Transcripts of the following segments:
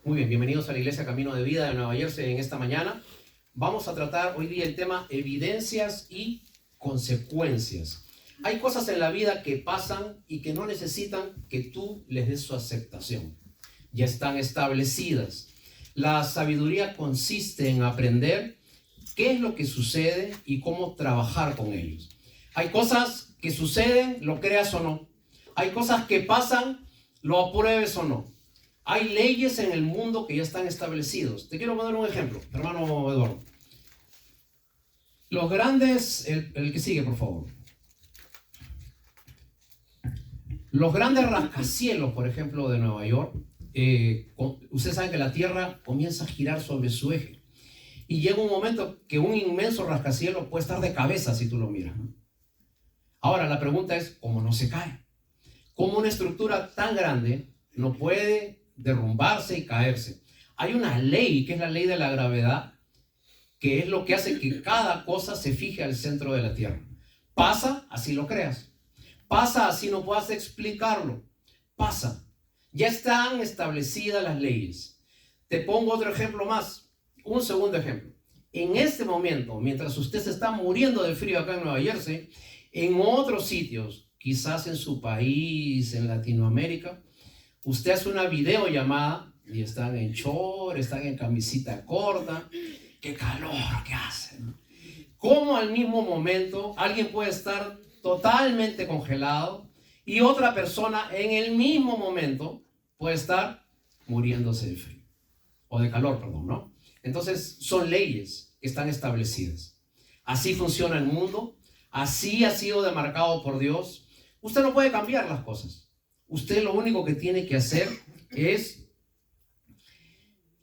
Muy bien, bienvenidos a la Iglesia Camino de Vida de Nueva Jersey en esta mañana. Vamos a tratar hoy día el tema evidencias y consecuencias. Hay cosas en la vida que pasan y que no necesitan que tú les des su aceptación. Ya están establecidas. La sabiduría consiste en aprender qué es lo que sucede y cómo trabajar con ellos. Hay cosas que suceden, lo creas o no. Hay cosas que pasan, lo apruebes o no. Hay leyes en el mundo que ya están establecidos. Te quiero poner un ejemplo, hermano Eduardo. Los grandes, el que sigue, por favor. Los grandes rascacielos, por ejemplo, de Nueva York, ustedes saben que la Tierra comienza a girar sobre su eje. Y llega un momento que un inmenso rascacielos puede estar de cabeza si tú lo miras, ¿no? Ahora, la pregunta es, ¿cómo no se cae? ¿Cómo una estructura tan grande no puede derrumbarse y caerse? Hay una ley, que es la ley de la gravedad, que es lo que hace que cada cosa se fije al centro de la Tierra. Pasa, así lo creas. Pasa, así no puedas explicarlo. Pasa. Ya están establecidas las leyes. Te pongo otro ejemplo más. Un segundo ejemplo. En este momento, mientras usted se está muriendo de frío acá en Nueva Jersey, en otros sitios, quizás en su país, en Latinoamérica, usted hace una videollamada y están en short, están en camisita corta. ¡Qué calor que hace! ¿Cómo al mismo momento alguien puede estar totalmente congelado y otra persona en el mismo momento puede estar muriéndose de frío? O de calor, perdón, ¿no? Entonces, son leyes que están establecidas. Así funciona el mundo. Así ha sido demarcado por Dios. Usted no puede cambiar las cosas. Usted lo único que tiene que hacer es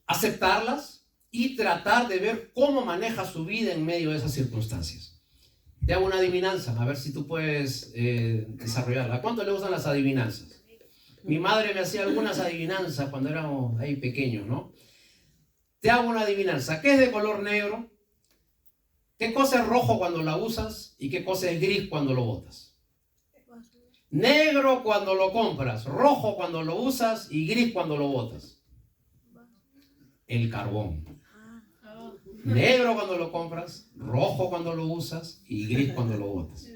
aceptarlas y tratar de ver cómo maneja su vida en medio de esas circunstancias. Te hago una adivinanza, a ver si tú puedes desarrollarla. ¿A cuánto le gustan las adivinanzas? Mi madre me hacía algunas adivinanzas cuando éramos ahí pequeños, ¿no? Te hago una adivinanza. ¿Qué es de color negro? ¿Qué cosa es rojo cuando la usas? ¿Y qué cosa es gris cuando lo botas? Negro cuando lo compras, rojo cuando lo usas y gris cuando lo botas. El carbón. Negro cuando lo compras, rojo cuando lo usas y gris cuando lo botas.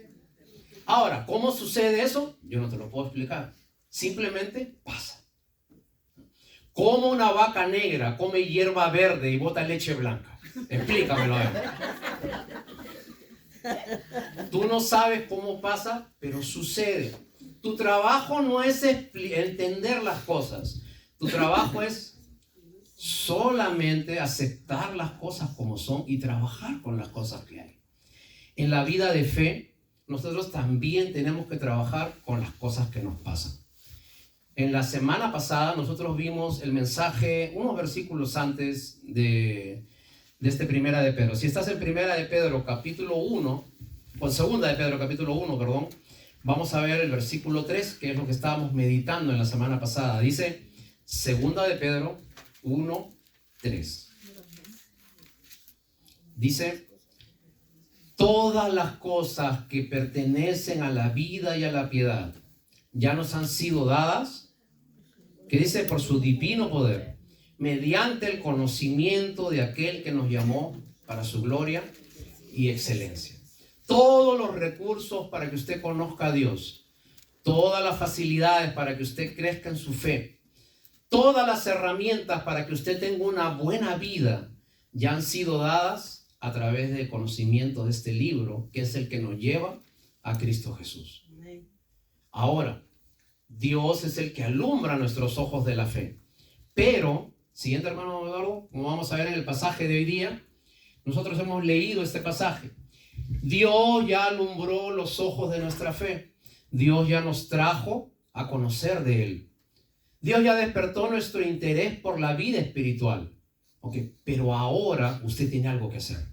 Ahora, ¿cómo sucede eso? Yo no te lo puedo explicar. Simplemente pasa. ¿Cómo una vaca negra come hierba verde y bota leche blanca? Explícamelo a ver. Tú no sabes cómo pasa, pero sucede. Tu trabajo no es entender las cosas. Tu trabajo es solamente aceptar las cosas como son y trabajar con las cosas que hay. En la vida de fe, nosotros también tenemos que trabajar con las cosas que nos pasan. En la semana pasada nosotros vimos el mensaje, unos versículos antes de este Primera de Pedro. Si estás en Primera de Pedro capítulo 1, o en Segunda de Pedro capítulo 1, perdón, vamos a ver el versículo 3, que es lo que estábamos meditando en la semana pasada. Dice, Segunda de Pedro 1, 3. Dice, todas las cosas que pertenecen a la vida y a la piedad ya nos han sido dadas, que dice, por su divino poder, mediante el conocimiento de aquel que nos llamó para su gloria y excelencia. Todos los recursos para que usted conozca a Dios, todas las facilidades para que usted crezca en su fe, todas las herramientas para que usted tenga una buena vida, ya han sido dadas a través del conocimiento de este libro, que es el que nos lleva a Cristo Jesús. Ahora, Dios es el que alumbra nuestros ojos de la fe. Pero, siguiente hermano Eduardo, como vamos a ver en el pasaje de hoy día, nosotros hemos leído este pasaje. Dios ya alumbró los ojos de nuestra fe. Dios ya nos trajo a conocer de Él. Dios ya despertó nuestro interés por la vida espiritual. Okay. Pero ahora usted tiene algo que hacer.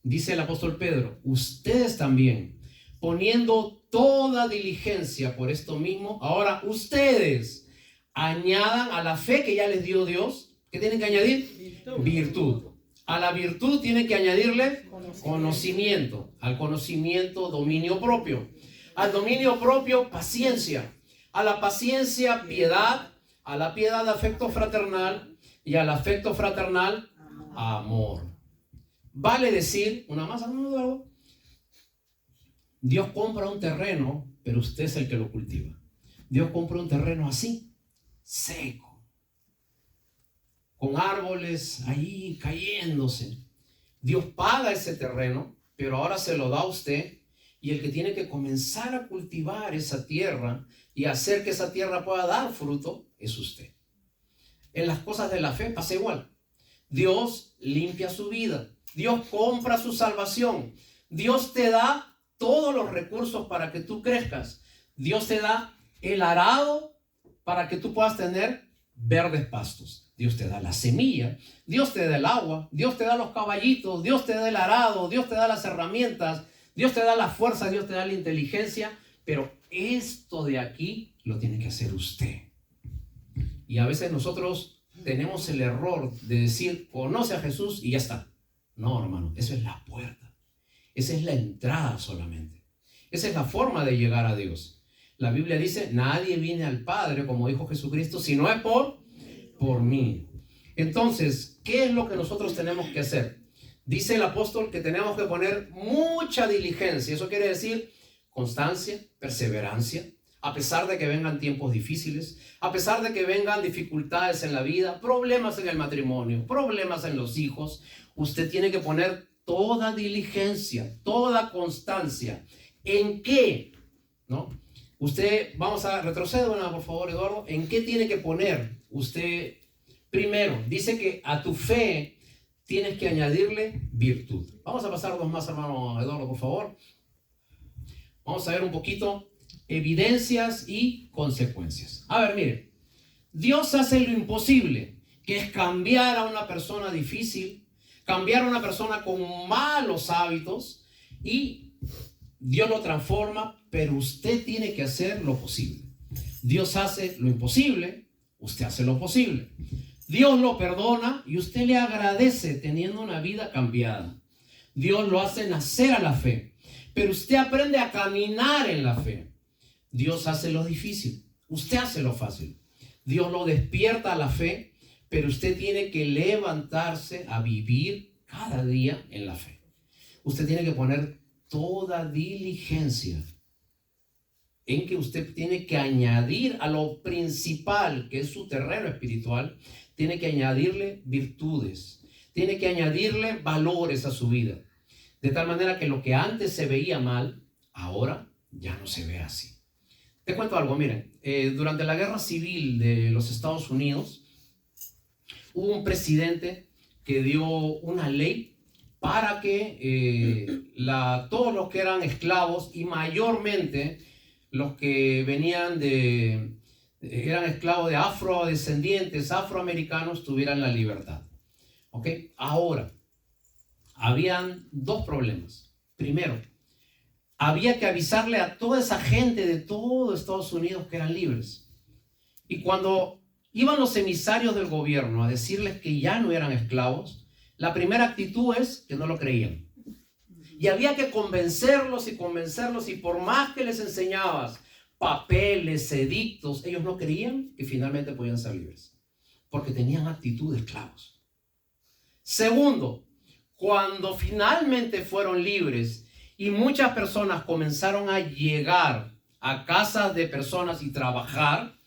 Dice el apóstol Pedro, ustedes también, poniendo toda diligencia por esto mismo, ahora ustedes añadan a la fe que ya les dio Dios, ¿qué tienen que añadir? Virtud. A la virtud tienen que añadirle conocimiento. Al conocimiento, dominio propio. Al dominio propio, paciencia. A la paciencia, piedad. A la piedad, afecto fraternal. Y al afecto fraternal, amor. Vale decir, una más, hermano, Dios compra un terreno, pero usted es el que lo cultiva. Dios compra un terreno así, seco, con árboles ahí cayéndose. Dios paga ese terreno, pero ahora se lo da a usted, y el que tiene que comenzar a cultivar esa tierra y hacer que esa tierra pueda dar fruto es usted. En las cosas de la fe pasa igual. Dios limpia su vida. Dios compra su salvación. Dios te da todos los recursos para que tú crezcas. Dios te da el arado para que tú puedas tener verdes pastos. Dios te da la semilla, Dios te da el agua, Dios te da los caballitos, Dios te da el arado, Dios te da las herramientas, Dios te da la fuerza, Dios te da la inteligencia, pero esto de aquí lo tiene que hacer usted. Y a veces nosotros tenemos el error de decir, conoce a Jesús y ya está. No, hermano, esa es la puerta. Esa es la entrada solamente. Esa es la forma de llegar a Dios. La Biblia dice, nadie viene al Padre, como dijo Jesucristo, si no es por mí. Entonces, ¿qué es lo que nosotros tenemos que hacer? Dice el apóstol que tenemos que poner mucha diligencia. Eso quiere decir constancia, perseverancia. A pesar de que vengan tiempos difíciles, a pesar de que vengan dificultades en la vida, problemas en el matrimonio, problemas en los hijos, usted tiene que poner toda diligencia, toda constancia. ¿En qué? ¿No? Usted, vamos a retroceder una, por favor, Eduardo. ¿En qué tiene que poner usted? Primero, dice que a tu fe tienes que añadirle virtud. Vamos a pasar dos más, hermano Eduardo, por favor. Vamos a ver un poquito evidencias y consecuencias. A ver, mire, Dios hace lo imposible, que es cambiar a una persona difícil, cambiar a una persona con malos hábitos, y Dios lo transforma, pero usted tiene que hacer lo posible. Dios hace lo imposible, usted hace lo posible. Dios lo perdona y usted le agradece teniendo una vida cambiada. Dios lo hace nacer a la fe, pero usted aprende a caminar en la fe. Dios hace lo difícil, usted hace lo fácil. Dios lo despierta a la fe, pero usted tiene que levantarse a vivir cada día en la fe. Usted tiene que poner toda diligencia en que usted tiene que añadir a lo principal, que es su terreno espiritual, tiene que añadirle virtudes, tiene que añadirle valores a su vida. De tal manera que lo que antes se veía mal, ahora ya no se ve así. Te cuento algo, miren, durante la guerra civil de los Estados Unidos, hubo un presidente que dio una ley para que todos los que eran esclavos, y mayormente los que eran esclavos de afrodescendientes, afroamericanos, tuvieran la libertad. ¿Ok? Ahora, habían dos problemas. Primero, había que avisarle a toda esa gente de todo Estados Unidos que eran libres. Y cuando iban los emisarios del gobierno a decirles que ya no eran esclavos, la primera actitud es que no lo creían. Y había que convencerlos, y por más que les enseñabas papeles, edictos, ellos no creían que finalmente podían ser libres, porque tenían actitud de esclavos. Segundo, cuando finalmente fueron libres y muchas personas comenzaron a llegar a casas de personas y trabajar,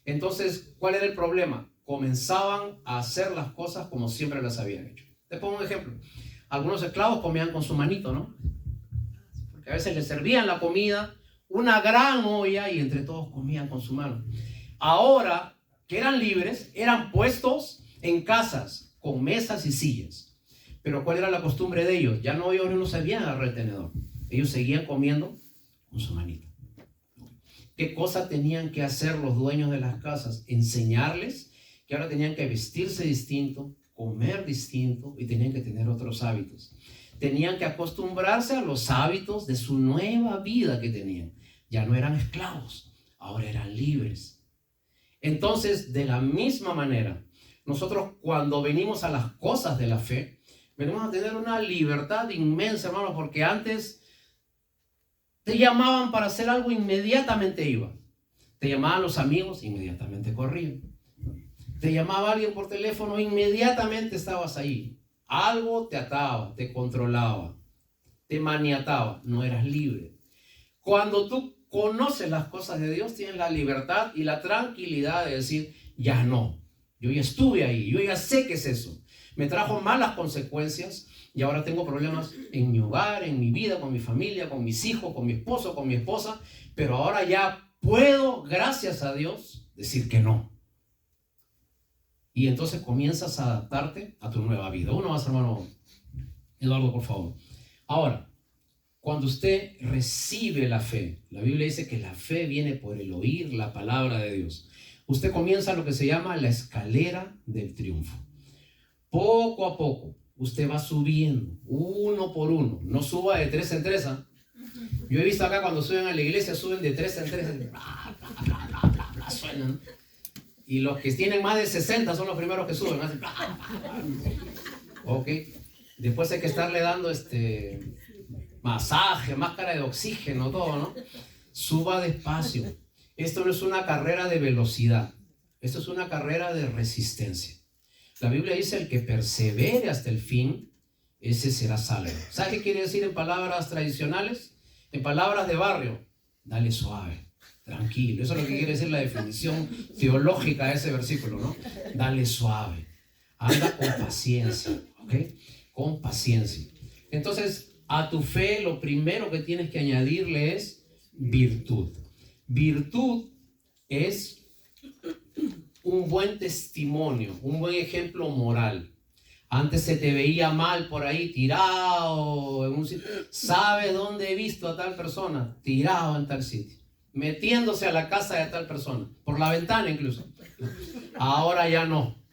entonces, ¿cuál era el problema? Comenzaban a hacer las cosas como siempre las habían hecho. Te pongo un ejemplo. Algunos esclavos comían con su manito, ¿no? Porque a veces les servían la comida, una gran olla, y entre todos comían con su mano. Ahora que eran libres, eran puestos en casas con mesas y sillas. Pero ¿cuál era la costumbre de ellos? Ellos no sabían agarrar el tenedor. Ellos seguían comiendo con su manito. ¿Qué cosa tenían que hacer los dueños de las casas? Enseñarles que ahora tenían que vestirse distinto, comer distinto y tenían que tener otros hábitos. Tenían que acostumbrarse a los hábitos de su nueva vida que tenían. Ya no eran esclavos, ahora eran libres. Entonces, de la misma manera, nosotros cuando venimos a las cosas de la fe, venimos a tener una libertad inmensa, hermano, porque antes te llamaban para hacer algo, inmediatamente iba. Te llamaban los amigos, inmediatamente corrían. Te llamaba alguien por teléfono, inmediatamente estabas ahí. Algo te ataba, te controlaba, te maniataba, no eras libre. Cuando tú conoces las cosas de Dios, tienes la libertad y la tranquilidad de decir, ya no, yo ya estuve ahí, yo ya sé qué es eso. Me trajo malas consecuencias y ahora tengo problemas en mi hogar, en mi vida, con mi familia, con mis hijos, con mi esposo, con mi esposa, pero ahora ya puedo, gracias a Dios, decir que no. Y entonces comienzas a adaptarte a tu nueva vida. Uno más, hermano Eduardo, por favor. Ahora, cuando usted recibe la fe, la Biblia dice que la fe viene por el oír la palabra de Dios. Usted comienza lo que se llama la escalera del triunfo. Poco a poco, usted va subiendo, uno por uno. No suba de 3 en 3. Yo he visto acá cuando suben a la iglesia, suben de 3 en 3. Bla, bla, bla, bla, bla, bla, suenan. Y los que tienen más de 60 son los primeros que suben. Hacen bla, bla, bla. Ok. Después hay que estarle dando masaje, máscara de oxígeno, todo, ¿no? Suba despacio. Esto no es una carrera de velocidad. Esto es una carrera de resistencia. La Biblia dice, el que persevere hasta el fin, ese será salvo. ¿Sabe qué quiere decir en palabras tradicionales? En palabras de barrio, dale suave, tranquilo. Eso es lo que quiere decir la definición teológica de ese versículo, ¿no? Dale suave, anda con paciencia, ¿ok? Con paciencia. Entonces, a tu fe lo primero que tienes que añadirle es virtud. Virtud es un buen testimonio, un buen ejemplo moral. Antes se te veía mal por ahí, tirado en un sitio. ¿Sabes dónde he visto a tal persona? Tirado en tal sitio, metiéndose a la casa de tal persona, por la ventana incluso. Ahora ya no,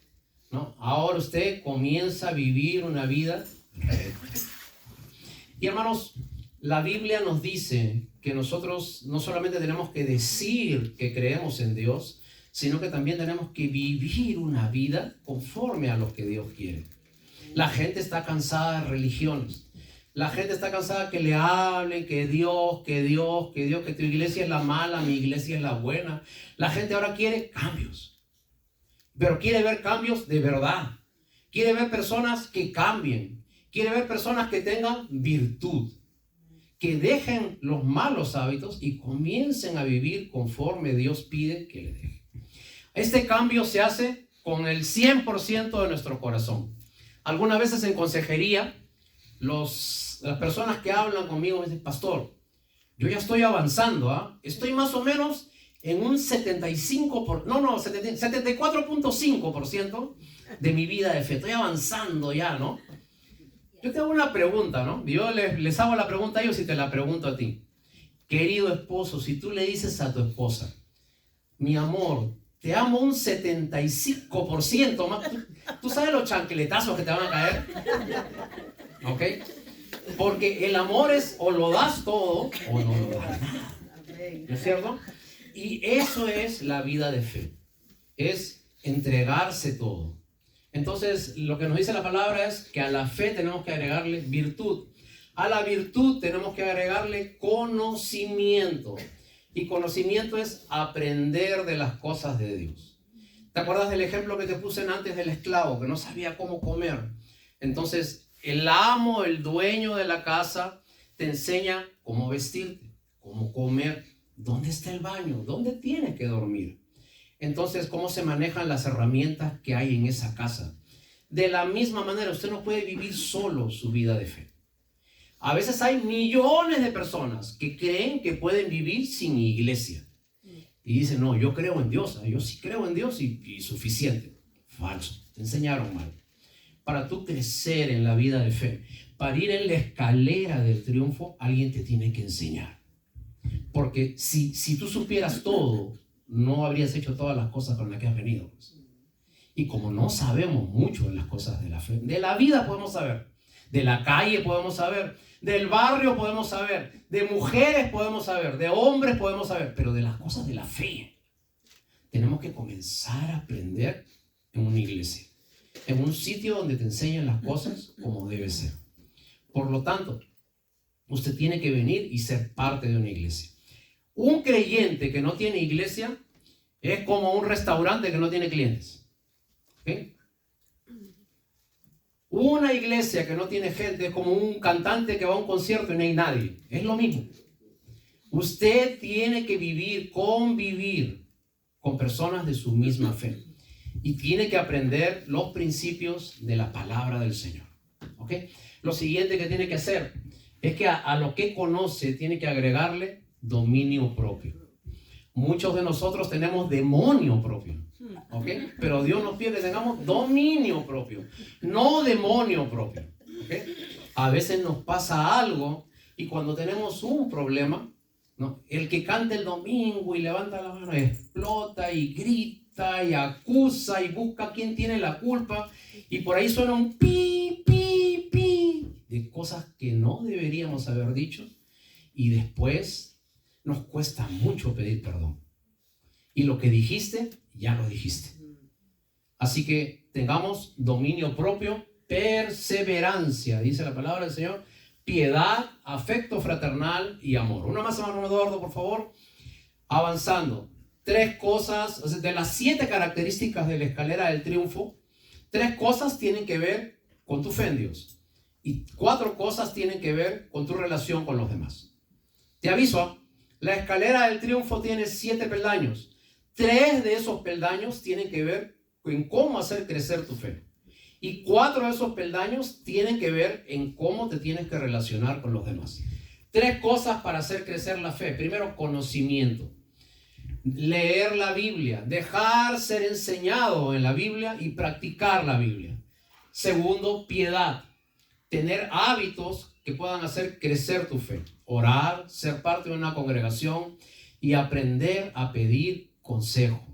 ¿no? Ahora usted comienza a vivir una vida recta. Y hermanos, la Biblia nos dice que nosotros no solamente tenemos que decir que creemos en Dios, sino que también tenemos que vivir una vida conforme a lo que Dios quiere. La gente está cansada de religiones. La gente está cansada que le hablen, que Dios, que tu iglesia es la mala, mi iglesia es la buena. La gente ahora quiere cambios, pero quiere ver cambios de verdad. Quiere ver personas que cambien. Quiere ver personas que tengan virtud, que dejen los malos hábitos y comiencen a vivir conforme Dios pide que le dejen. Este cambio se hace con el 100% de nuestro corazón. Algunas veces en consejería, las personas que hablan conmigo me dicen, pastor, yo ya estoy avanzando, estoy más o menos en un 74.5% de mi vida de fe. Estoy avanzando ya, ¿no? Yo te hago una pregunta, ¿no? Yo les hago la pregunta a ellos y te la pregunto a ti. Querido esposo, si tú le dices a tu esposa, mi amor, te amo un 75% más. ¿Tú sabes los chancletazos que te van a caer? ¿Ok? Porque el amor es o lo das todo o no lo das nada. ¿No es cierto? Y eso es la vida de fe. Es entregarse todo. Entonces, lo que nos dice la palabra es que a la fe tenemos que agregarle virtud. A la virtud tenemos que agregarle conocimiento. Y conocimiento es aprender de las cosas de Dios. ¿Te acuerdas del ejemplo que te puse antes del esclavo que no sabía cómo comer? Entonces, el amo, el dueño de la casa, te enseña cómo vestirte, cómo comer, dónde está el baño, dónde tienes que dormir. Entonces, cómo se manejan las herramientas que hay en esa casa. De la misma manera, usted no puede vivir solo su vida de fe. A veces hay millones de personas que creen que pueden vivir sin iglesia. Y dicen, no, yo creo en Dios, yo sí creo en Dios y suficiente. Falso, te enseñaron mal. Para tú crecer en la vida de fe, para ir en la escalera del triunfo, alguien te tiene que enseñar. Porque si tú supieras todo, no habrías hecho todas las cosas con las que has venido. Y como no sabemos mucho de las cosas de la fe, de la vida podemos saber, de la calle podemos saber, del barrio podemos saber, de mujeres podemos saber, de hombres podemos saber, pero de las cosas de la fe tenemos que comenzar a aprender en una iglesia, en un sitio donde te enseñan las cosas como debe ser. Por lo tanto, usted tiene que venir y ser parte de una iglesia. Un creyente que no tiene iglesia es como un restaurante que no tiene clientes. ¿Okay? Una iglesia que no tiene gente es como un cantante que va a un concierto y no hay nadie. Es lo mismo. Usted tiene que convivir con personas de su misma fe. Y tiene que aprender los principios de la palabra del Señor. ¿Ok? Lo siguiente que tiene que hacer es que a lo que conoce tiene que agregarle dominio propio. Muchos de nosotros tenemos demonio propio. ¿Ok? Pero Dios nos pide que tengamos dominio propio, no demonio propio. ¿Ok? A veces nos pasa algo y cuando tenemos un problema, ¿no? El que canta el domingo y levanta la mano explota y grita y acusa y busca quién tiene la culpa y por ahí suena un pi, pi, pi de cosas que no deberíamos haber dicho y después nos cuesta mucho pedir perdón. Y lo que dijiste, ya lo dijiste. Así que tengamos dominio propio, perseverancia, dice la palabra del Señor, piedad, afecto fraternal y amor. Una más, hermano Eduardo, por favor. Avanzando. 3 cosas, o sea, de las 7 características de la escalera del triunfo, 3 cosas tienen que ver con tu fe en Dios. Y 4 cosas tienen que ver con tu relación con los demás. Te aviso, la escalera del triunfo tiene 7 peldaños. 3 de esos peldaños tienen que ver en cómo hacer crecer tu fe. Y 4 de esos peldaños tienen que ver en cómo te tienes que relacionar con los demás. 3 cosas para hacer crecer la fe. Primero, conocimiento. Leer la Biblia, dejar ser enseñado en la Biblia y practicar la Biblia. Segundo, piedad. Tener hábitos que puedan hacer crecer tu fe. Orar, ser parte de una congregación y aprender a pedir consejo.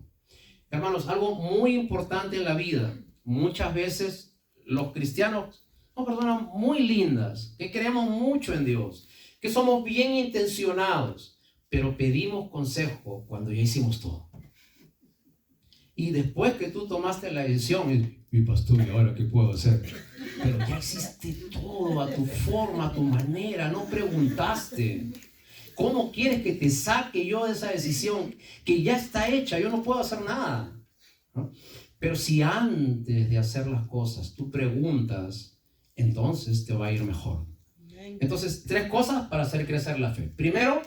Hermanos, algo muy importante en la vida. Muchas veces los cristianos son personas muy lindas, que creemos mucho en Dios, que somos bien intencionados, pero pedimos consejo cuando ya hicimos todo. Y después que tú tomaste la decisión, mi pastor, ¿y ahora qué puedo hacer? Pero ya hiciste todo a tu forma, a tu manera, no preguntaste. ¿Cómo quieres que te saque yo de esa decisión que ya está hecha? Yo no puedo hacer nada, ¿no? Pero si antes de hacer las cosas tú preguntas, entonces te va a ir mejor. Entonces, 3 cosas para hacer crecer la fe. Primero,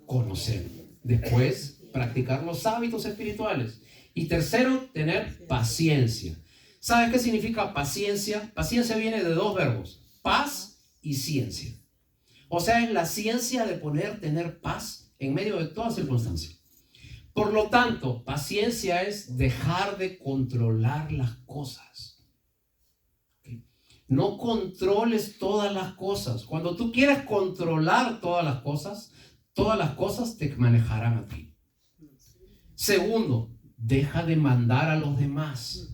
conocer. Después, practicar los hábitos espirituales. Y tercero, tener paciencia. ¿Sabes qué significa paciencia? Paciencia viene de 2 verbos, paz y ciencia. O sea, es la ciencia de tener paz en medio de toda circunstancia. Por lo tanto, paciencia es dejar de controlar las cosas. ¿Okay? No controles todas las cosas. Cuando tú quieres controlar todas las cosas te manejarán a ti. Segundo, deja de mandar a los demás.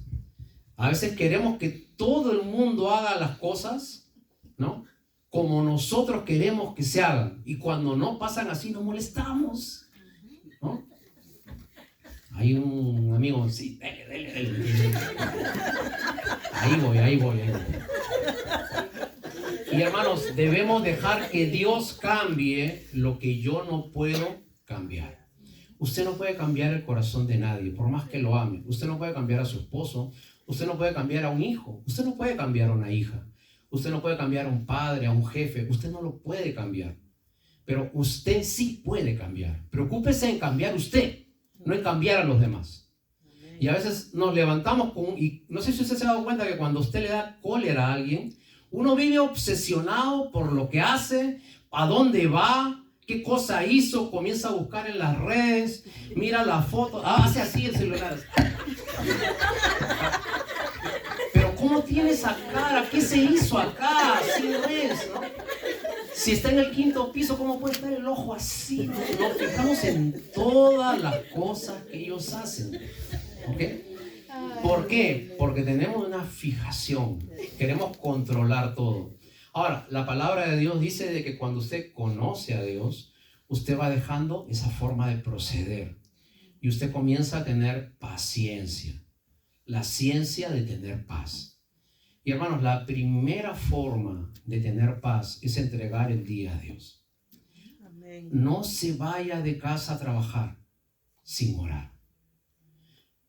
A veces queremos que todo el mundo haga las cosas, ¿no?, como nosotros queremos que se hagan. Y cuando no pasan así, nos molestamos, ¿no? Hay un amigo, sí, dele. Ahí voy. Y hermanos, debemos dejar que Dios cambie lo que yo no puedo cambiar. Usted no puede cambiar el corazón de nadie, por más que lo ame. Usted no puede cambiar a su esposo. Usted no puede cambiar a un hijo. Usted no puede cambiar a una hija. Usted no puede cambiar a un padre, a un jefe. Usted no lo puede cambiar. Pero usted sí puede cambiar. Preocúpese en cambiar usted, no en cambiar a los demás. Y a veces nos levantamos y no sé si usted se ha dado cuenta que cuando usted le da cólera a alguien, uno vive obsesionado por lo que hace, a dónde va, qué cosa hizo, comienza a buscar en las redes, mira la foto, hace así el celular. Pero ¿cómo tiene esa cara? ¿Qué se hizo acá? Así no es, ¿no? Si está en el 5º piso, ¿cómo puede estar el ojo así? Nos fijamos en todas las cosas que ellos hacen. ¿Ok? ¿Por qué? Porque tenemos una fijación. Queremos controlar todo. Ahora, la palabra de Dios dice de que cuando usted conoce a Dios, usted va dejando esa forma de proceder. Y usted comienza a tener paciencia. La ciencia de tener paz. Y hermanos, la primera forma de tener paz es entregar el día a Dios. Amén. No se vaya de casa a trabajar sin orar.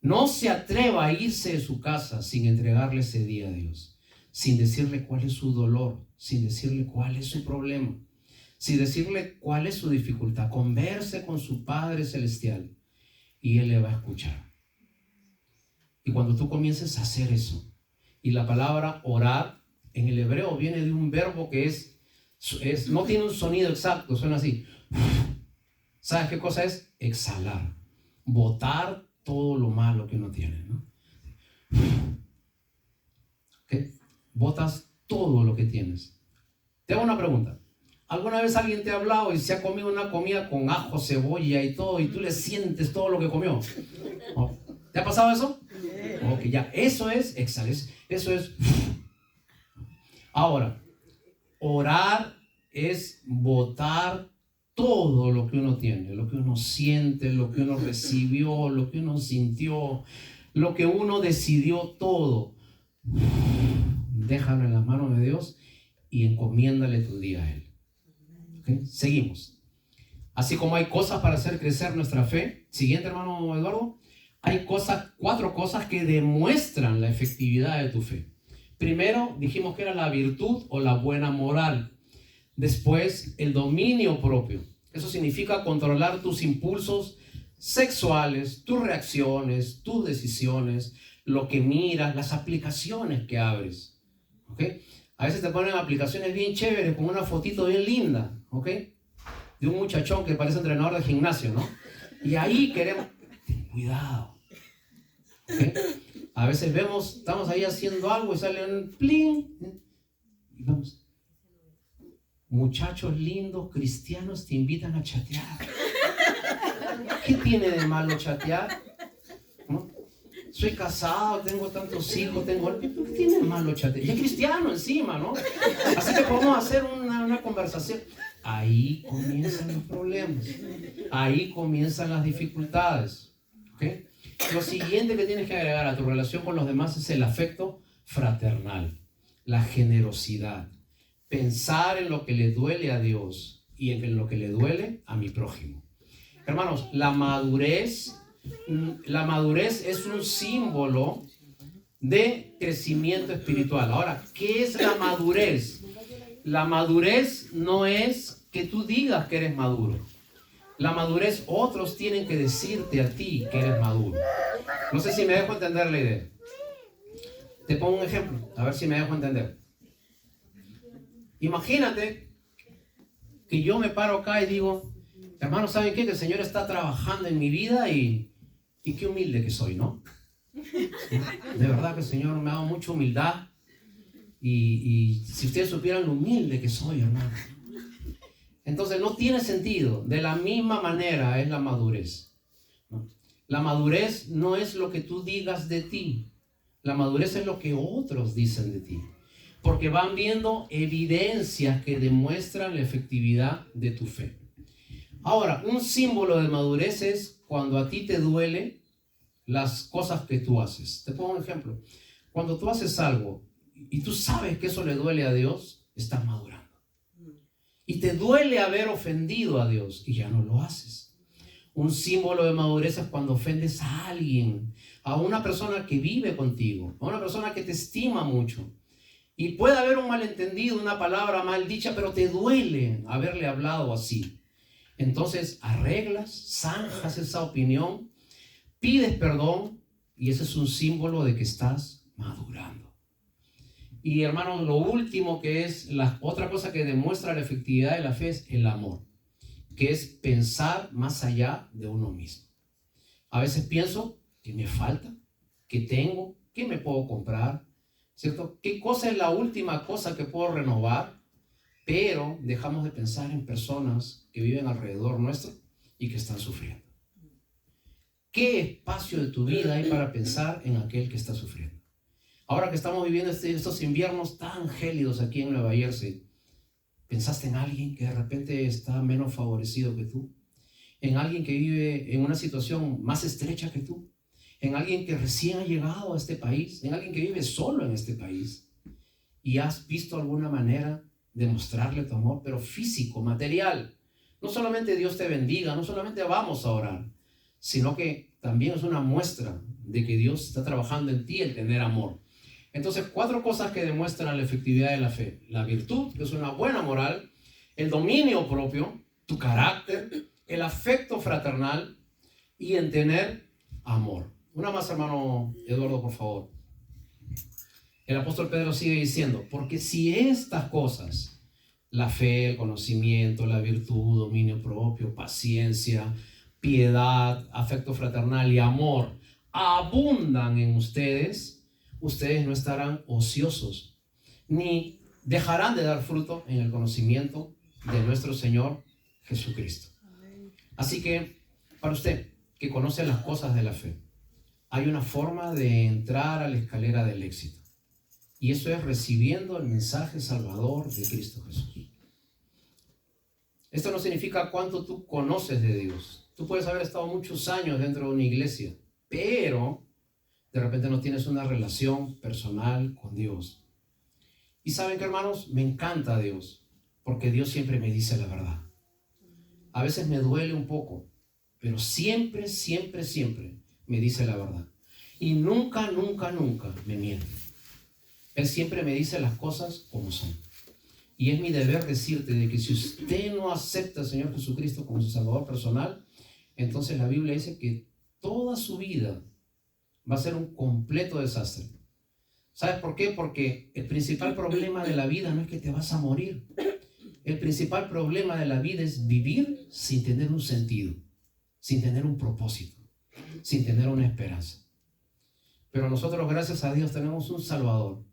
No se atreva a irse de su casa sin entregarle ese día a Dios, sin decirle cuál es su dolor, sin decirle cuál es su problema, sin decirle cuál es su dificultad. Converse con su Padre Celestial y Él le va a escuchar. Y cuando tú comiences a hacer eso, y la palabra orar en el hebreo viene de un verbo que no tiene un sonido exacto, suena así. ¿Sabes qué cosa es? Exhalar, botar todo lo malo que uno tiene, ¿no? ¿Okay? Botas todo lo que tienes. Te hago una pregunta. ¿Alguna vez alguien te ha hablado y se ha comido una comida con ajo, cebolla y todo, y tú le sientes todo lo que comió? ¿Oh? ¿Te ha pasado eso? Ok, ya, eso es exhalar, eso es. Ahora, orar es botar todo lo que uno tiene, lo que uno siente, lo que uno recibió, lo que uno sintió, lo que uno decidió, todo. Déjalo en las manos de Dios y encomiéndale tu día a Él. ¿Okay? Seguimos. Así como hay cosas para hacer crecer nuestra fe. Siguiente, hermano Eduardo. Hay 4 cosas que demuestran la efectividad de tu fe. Primero, dijimos que era la virtud o la buena moral. Después, el dominio propio. Eso significa controlar tus impulsos sexuales, tus reacciones, tus decisiones, lo que miras, las aplicaciones que abres. ¿Okay? A veces te ponen aplicaciones bien chéveres con una fotito bien linda, ¿ok? De un muchachón que parece entrenador de gimnasio, ¿no? Y ahí queremos... Ten cuidado. ¿Okay? A veces estamos ahí haciendo algo y sale un pling. Y vamos. Muchachos lindos, cristianos, te invitan a chatear. ¿Qué tiene de malo chatear? ¿No? Soy casado, tengo tantos hijos, ¿qué tiene de malo chatear? Y es cristiano encima, ¿no? Así que podemos hacer una conversación. Ahí comienzan los problemas. Ahí comienzan las dificultades. ¿Okay? Lo siguiente que tienes que agregar a tu relación con los demás es el afecto fraternal, la generosidad, pensar en lo que le duele a Dios y en lo que le duele a mi prójimo. Hermanos, la madurez es un símbolo de crecimiento espiritual. Ahora, ¿qué es la madurez? La madurez no es que tú digas que eres maduro. La madurez, otros tienen que decirte a ti que eres maduro. No sé si me dejo entender la idea. Te pongo un ejemplo, a ver si me dejo entender. Imagínate que yo me paro acá y digo, hermanos, ¿saben qué? Que el Señor está trabajando en mi vida y qué humilde que soy, ¿no? De verdad que el Señor me ha dado mucha humildad y si ustedes supieran lo humilde que soy, hermano. Entonces no tiene sentido. De la misma manera es la madurez, ¿no? La madurez no es lo que tú digas de ti. La madurez es lo que otros dicen de ti. Porque van viendo evidencias que demuestran la efectividad de tu fe. Ahora, un símbolo de madurez es cuando a ti te duele las cosas que tú haces. Te pongo un ejemplo. Cuando tú haces algo y tú sabes que eso le duele a Dios, estás madurando. Y te duele haber ofendido a Dios y ya no lo haces. Un símbolo de madurez es cuando ofendes a alguien, a una persona que vive contigo, a una persona que te estima mucho. Y puede haber un malentendido, una palabra mal dicha, pero te duele haberle hablado así. Entonces arreglas, zanjas esa opinión, pides perdón y ese es un símbolo de que estás madurando. Y hermanos, lo último que es otra cosa que demuestra la efectividad de la fe es el amor, que es pensar más allá de uno mismo. A veces pienso que me falta, que tengo, que me puedo comprar, ¿cierto? ¿Qué cosa es la última cosa que puedo renovar? Pero dejamos de pensar en personas que viven alrededor nuestro y que están sufriendo. ¿Qué espacio de tu vida hay para pensar en aquel que está sufriendo? Ahora que estamos viviendo estos inviernos tan gélidos aquí en Nueva Jersey, ¿pensaste en alguien que de repente está menos favorecido que tú? ¿En alguien que vive en una situación más estrecha que tú? ¿En alguien que recién ha llegado a este país? ¿En alguien que vive solo en este país? ¿Y has visto alguna manera de mostrarle tu amor, pero físico, material? No solamente Dios te bendiga, no solamente vamos a orar, sino que también es una muestra de que Dios está trabajando en ti el tener amor. Entonces, 4 cosas que demuestran la efectividad de la fe. La virtud, que es una buena moral, el dominio propio, tu carácter, el afecto fraternal y en tener amor. Una más, hermano Eduardo, por favor. El apóstol Pedro sigue diciendo, porque si estas cosas, la fe, el conocimiento, la virtud, dominio propio, paciencia, piedad, afecto fraternal y amor, abundan en ustedes, ustedes no estarán ociosos, ni dejarán de dar fruto en el conocimiento de nuestro Señor Jesucristo. Así que, para usted, que conoce las cosas de la fe, hay una forma de entrar a la escalera del éxito. Y eso es recibiendo el mensaje salvador de Cristo Jesús. Esto no significa cuánto tú conoces de Dios. Tú puedes haber estado muchos años dentro de una iglesia, pero de repente no tienes una relación personal con Dios. Y saben que, hermanos, me encanta Dios, porque Dios siempre me dice la verdad. A veces me duele un poco, pero siempre, siempre, siempre me dice la verdad. Y nunca, nunca, nunca me miente. Él siempre me dice las cosas como son. Y es mi deber decirte de que si usted no acepta al Señor Jesucristo como su Salvador personal, entonces la Biblia dice que toda su vida va a ser un completo desastre. ¿Sabes por qué? Porque el principal problema de la vida no es que te vas a morir. El principal problema de la vida es vivir sin tener un sentido, sin tener un propósito, sin tener una esperanza. Pero nosotros, gracias a Dios, tenemos un Salvador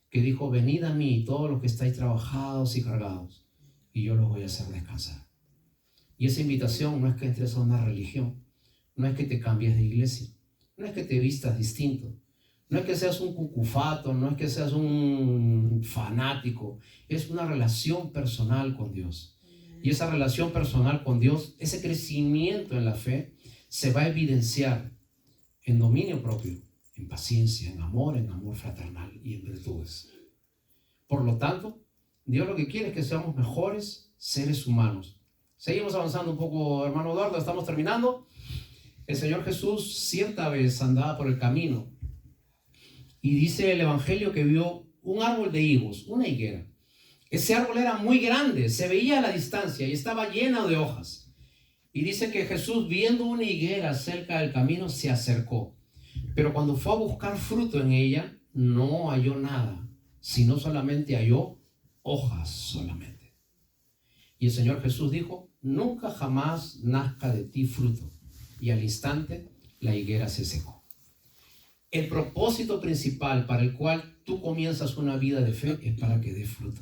que dijo, venid a mí todos los que estáis trabajados y cargados, y yo los voy a hacer descansar. Y esa invitación no es que entres a una religión, no es que te cambies de iglesia, no es que te vistas distinto, no es que seas un cucufato, no es que seas un fanático, es una relación personal con Dios. Y esa relación personal con Dios, ese crecimiento en la fe, se va a evidenciar en dominio propio, en paciencia, en amor fraternal y en virtudes. Por lo tanto, Dios lo que quiere es que seamos mejores seres humanos. Seguimos avanzando un poco, hermano Eduardo, estamos terminando. El Señor Jesús cierta vez andaba por el camino y dice el Evangelio que vio un árbol de higos, una higuera. Ese árbol era muy grande, se veía a la distancia y estaba lleno de hojas. Y dice que Jesús, viendo una higuera cerca del camino, se acercó. Pero cuando fue a buscar fruto en ella, no halló nada, sino solamente halló hojas solamente. Y el Señor Jesús dijo, nunca jamás nazca de ti fruto. Y al instante la higuera se secó. El propósito principal para el cual tú comienzas una vida de fe es para que dé fruto.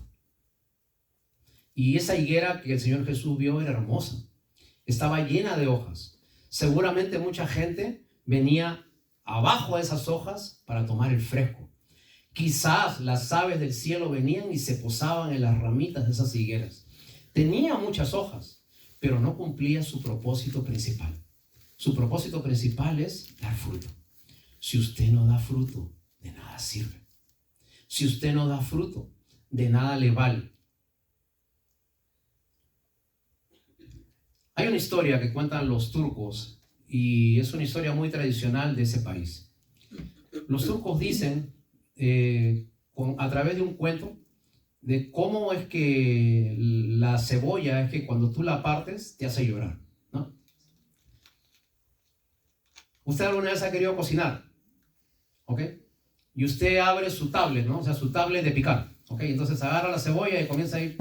Y esa higuera que el Señor Jesús vio era hermosa. Estaba llena de hojas. Seguramente mucha gente venía abajo de esas hojas para tomar el fresco. Quizás las aves del cielo venían y se posaban en las ramitas de esas higueras. Tenía muchas hojas, pero no cumplía su propósito principal. Su propósito principal es dar fruto. Si usted no da fruto, de nada sirve. Si usted no da fruto, de nada le vale. Hay una historia que cuentan los turcos y es una historia muy tradicional de ese país. Los turcos dicen, a través de un cuento, de cómo es que la cebolla es que cuando tú la partes te hace llorar, ¿no? Usted alguna vez ha querido cocinar, ¿ok? Y usted abre su tablet, ¿no? O sea, su tablet de picar, ¿ok? Entonces agarra la cebolla y comienza a ir.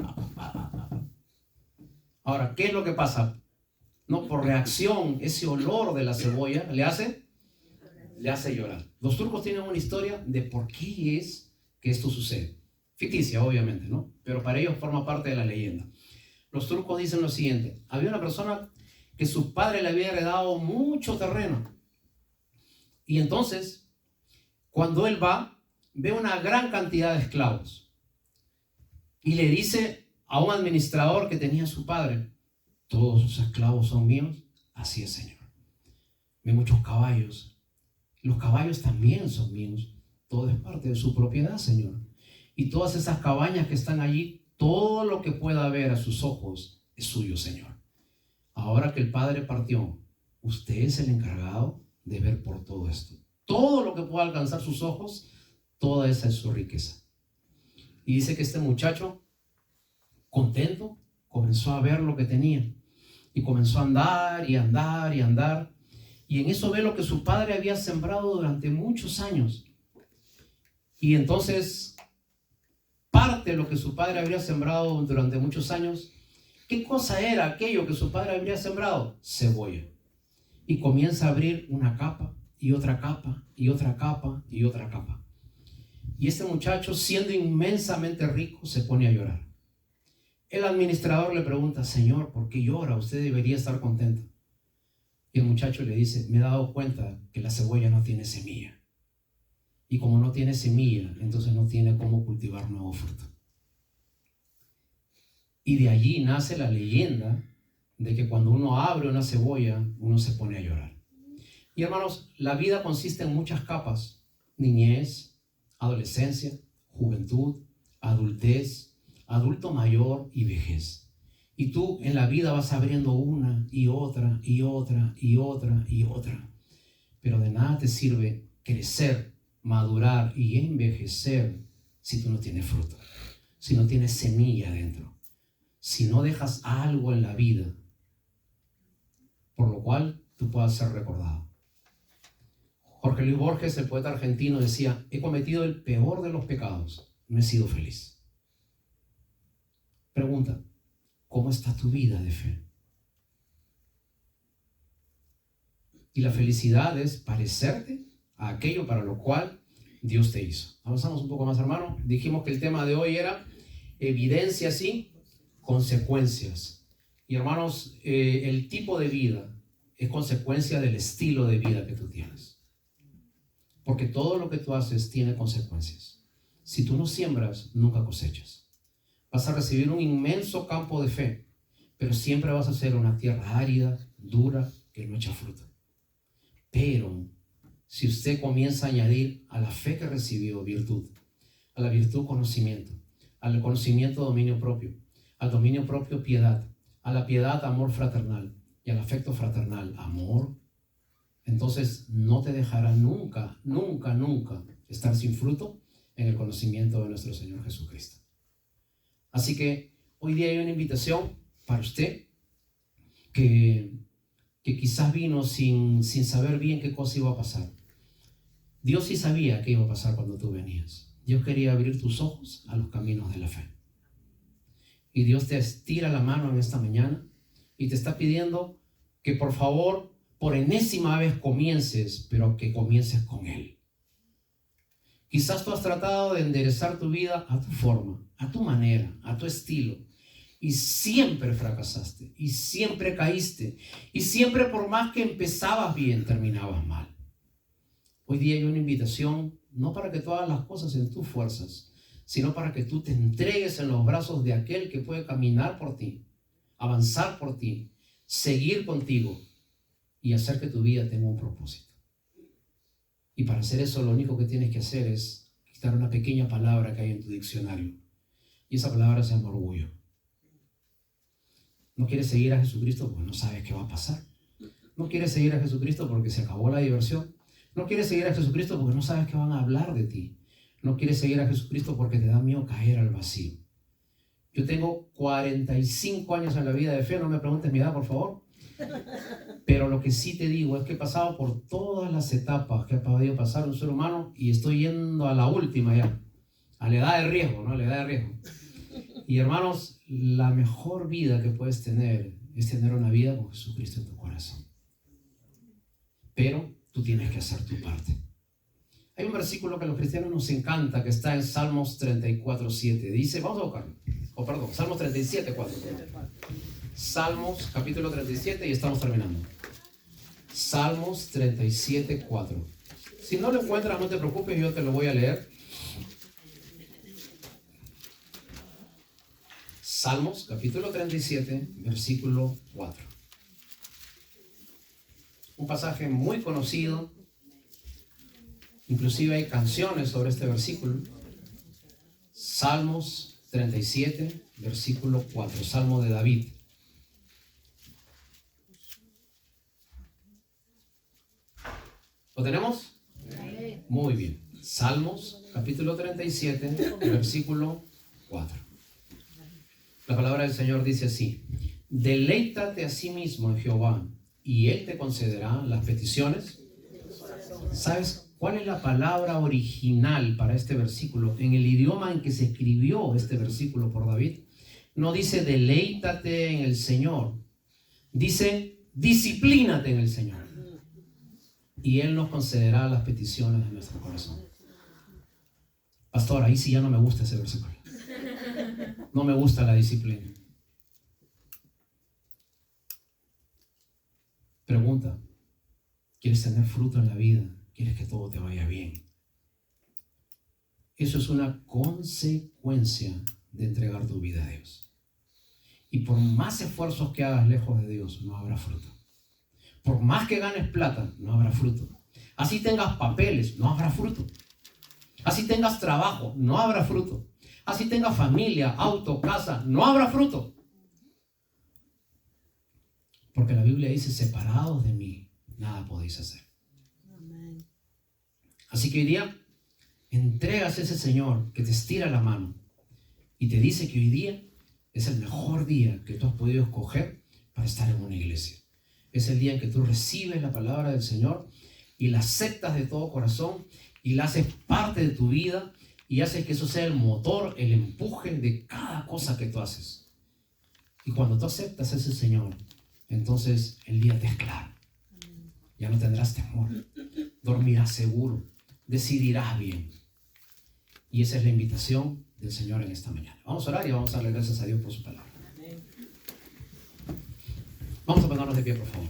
Ahora, ¿qué es lo que pasa? No, por reacción, ese olor de la cebolla le hace llorar. Los turcos tienen una historia de por qué es que esto sucede. Ficticia, obviamente, ¿no? Pero para ellos forma parte de la leyenda. Los turcos dicen lo siguiente. Había una persona que su padre le había heredado mucho terreno. Y entonces, cuando él va, ve una gran cantidad de esclavos. Y le dice a un administrador que tenía su padre, todos sus esclavos son míos. Así es, Señor. Ve muchos caballos. Los caballos también son míos. Todo es parte de su propiedad, Señor. Y todas esas cabañas que están allí, todo lo que pueda ver a sus ojos es suyo, Señor. Ahora que el Padre partió, usted es el encargado de ver por todo esto. todo lo que pueda alcanzar sus ojos, toda esa es su riqueza. Y dice que este muchacho, contento, comenzó a ver lo que tenía y comenzó a andar y andar y andar, y en eso ve lo que su padre había sembrado durante muchos años. Y entonces parte de lo que su padre había sembrado durante muchos años. ¿Qué cosa era aquello que su padre habría sembrado? Cebolla. Y comienza a abrir una capa y otra capa y otra capa y otra capa. Y este muchacho, siendo inmensamente rico, se pone a llorar. El administrador le pregunta: Señor, ¿por qué llora? Usted debería estar contento. Y el muchacho le dice: me he dado cuenta que la cebolla no tiene semilla. Y como no tiene semilla, entonces no tiene cómo cultivar nuevo fruto. Y de allí nace la leyenda de que cuando uno abre una cebolla, uno se pone a llorar. Y hermanos, la vida consiste en muchas capas: niñez, adolescencia, juventud, adultez, adulto mayor y vejez. Y tú en la vida vas abriendo una y otra y otra y otra y otra. Pero de nada te sirve crecer, madurar y envejecer si tú no tienes fruto, si no tienes semilla dentro, si no dejas algo en la vida por lo cual tú puedas ser recordado. Jorge Luis Borges, el poeta argentino, decía: he cometido el peor de los pecados, no he sido feliz. Pregunta: ¿cómo está tu vida de fe? Y la felicidad es parecerte a aquello para lo cual Dios te hizo. Avanzamos un poco más, hermano. Dijimos que el tema de hoy era evidencias y consecuencias. Y hermanos, el tipo de vida es consecuencia del estilo de vida que tú tienes. Porque todo lo que tú haces tiene consecuencias. Si tú no siembras, nunca cosechas. Vas a recibir un inmenso campo de fe, pero siempre vas a ser una tierra árida, dura, que no echa fruto. Pero si usted comienza a añadir a la fe que recibió virtud, a la virtud conocimiento, al conocimiento dominio propio, al dominio propio piedad, a la piedad amor fraternal y al afecto fraternal amor, entonces no te dejará nunca, nunca, nunca estar sin fruto en el conocimiento de nuestro Señor Jesucristo. Así que hoy día hay una invitación para usted que quizás vino sin saber bien qué cosa iba a pasar. Dios sí sabía qué iba a pasar cuando tú venías. Dios quería abrir tus ojos a los caminos de la fe. Y Dios te estira la mano en esta mañana y te está pidiendo que por favor, por enésima vez comiences, pero que comiences con Él. Quizás tú has tratado de enderezar tu vida a tu forma, a tu manera, a tu estilo. Y siempre fracasaste, y siempre caíste, y siempre por más que empezabas bien, terminabas mal. Hoy día hay una invitación, no para que tú hagas las cosas en tus fuerzas, sino para que tú te entregues en los brazos de aquel que puede caminar por ti, avanzar por ti, seguir contigo y hacer que tu vida tenga un propósito. Y para hacer eso, lo único que tienes que hacer es quitar una pequeña palabra que hay en tu diccionario. Y esa palabra se llama orgullo. No quieres seguir a Jesucristo porque no sabes qué va a pasar. No quieres seguir a Jesucristo porque se acabó la diversión. No quieres seguir a Jesucristo porque no sabes qué van a hablar de ti. No quieres seguir a Jesucristo porque te da miedo caer al vacío. Yo tengo 45 años en la vida de fe, no me preguntes mi edad, por favor. Pero lo que sí te digo es que he pasado por todas las etapas que ha podido pasar un ser humano y estoy yendo a la última ya, a la edad de riesgo, ¿no? A la edad de riesgo. Y hermanos, la mejor vida que puedes tener es tener una vida con Jesucristo en tu corazón. Pero tú tienes que hacer tu parte. Hay un versículo que a los cristianos nos encanta, que está en Salmos 34:7. Dice, vamos a buscarlo. Salmos 37:4. Salmos capítulo 37 y estamos terminando. Salmos 37:4. Si no lo encuentras, no te preocupes, yo te lo voy a leer. Salmos capítulo 37, versículo 4. Un pasaje muy conocido. Inclusive hay canciones sobre este versículo. Salmos 37, versículo 4. Salmo de David. ¿Lo tenemos? Muy bien. Salmos, capítulo 37, versículo 4. La palabra del Señor dice así: deleítate a sí mismo en Jehová, y Él te concederá las peticiones. ¿Sabes cuál es la palabra original para este versículo? En el idioma en que se escribió este versículo por David, no dice deleítate en el Señor, dice disciplínate en el Señor, y Él nos concederá las peticiones de nuestro corazón. Pastor, ahí sí ya no me gusta ese versículo. No me gusta la disciplina. Pregunta: ¿quieres tener fruto en la vida? ¿Quieres que todo te vaya bien? Eso es una consecuencia de entregar tu vida a Dios. Y por más esfuerzos que hagas lejos de Dios, no habrá fruto. Por más que ganes plata, no habrá fruto. Así tengas papeles, no habrá fruto. Así tengas trabajo, no habrá fruto. Así tengas familia, auto, casa, no habrá fruto. Porque la Biblia dice: separados de mí, nada podéis hacer. Amén. Así que hoy día, entregas a ese Señor que te estira la mano y te dice que hoy día es el mejor día que tú has podido escoger para estar en una iglesia. Es el día en que tú recibes la palabra del Señor y la aceptas de todo corazón y la haces parte de tu vida y haces que eso sea el motor, el empuje de cada cosa que tú haces. Y cuando tú aceptas a ese Señor, entonces el día te es claro. Ya no tendrás temor, dormirás seguro, decidirás bien. Y esa es la invitación del Señor en esta mañana. Vamos a orar y vamos a darle gracias a Dios por su palabra. Vamos a ponernos de pie, por favor.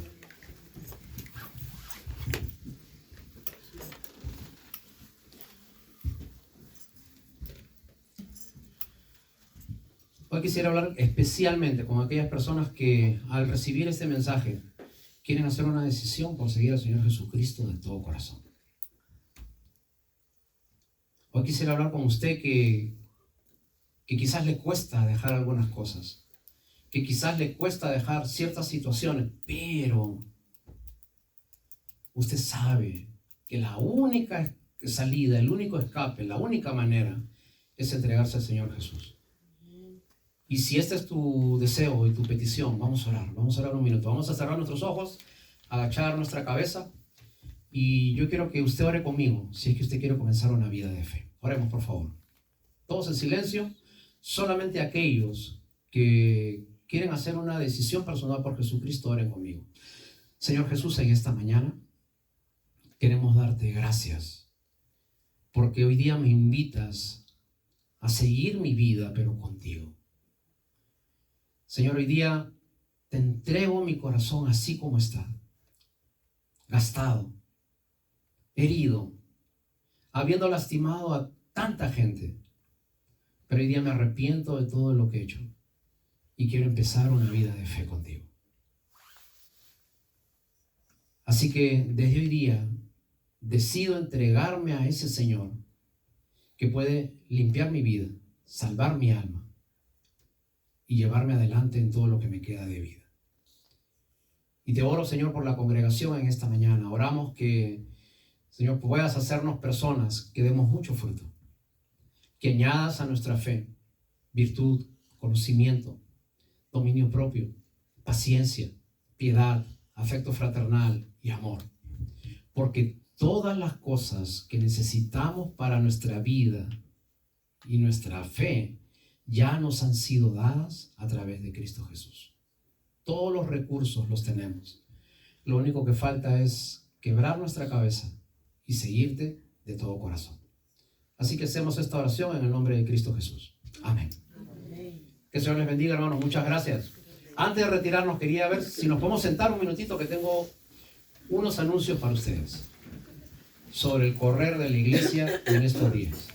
Hoy quisiera hablar especialmente con aquellas personas que al recibir este mensaje quieren hacer una decisión por seguir al Señor Jesucristo de todo corazón. Hoy quisiera hablar con usted que quizás le cuesta dejar algunas cosas, que quizás le cuesta dejar ciertas situaciones, pero usted sabe que la única salida, el único escape, la única manera es entregarse al Señor Jesús. Y si este es tu deseo y tu petición, vamos a orar un minuto. Vamos a cerrar nuestros ojos, agachar nuestra cabeza y yo quiero que usted ore conmigo si es que usted quiere comenzar una vida de fe. Oremos, por favor. Todos en silencio, solamente aquellos que quieren hacer una decisión personal por Jesucristo, oren conmigo. Señor Jesús, en esta mañana queremos darte gracias porque hoy día me invitas a seguir mi vida, pero contigo. Señor, hoy día te entrego mi corazón así como está, gastado, herido, habiendo lastimado a tanta gente, pero hoy día me arrepiento de todo lo que he hecho y quiero empezar una vida de fe contigo. Así que desde hoy día decido entregarme a ese Señor que puede limpiar mi vida, salvar mi alma y llevarme adelante en todo lo que me queda de vida. Y te oro, Señor, por la congregación en esta mañana. Oramos que, Señor, puedas hacernos personas que demos mucho fruto, que añadas a nuestra fe virtud, conocimiento, dominio propio, paciencia, piedad, afecto fraternal y amor. Porque todas las cosas que necesitamos para nuestra vida y nuestra fe ya nos han sido dadas a través de Cristo Jesús. Todos los recursos los tenemos. Lo único que falta es quebrar nuestra cabeza y seguirte de todo corazón. Así que hacemos esta oración en el nombre de Cristo Jesús. Amén. Que el Señor les bendiga, hermanos. Muchas gracias. Antes de retirarnos, quería ver si nos podemos sentar un minutito, que tengo unos anuncios para ustedes sobre el correr de la iglesia en estos días.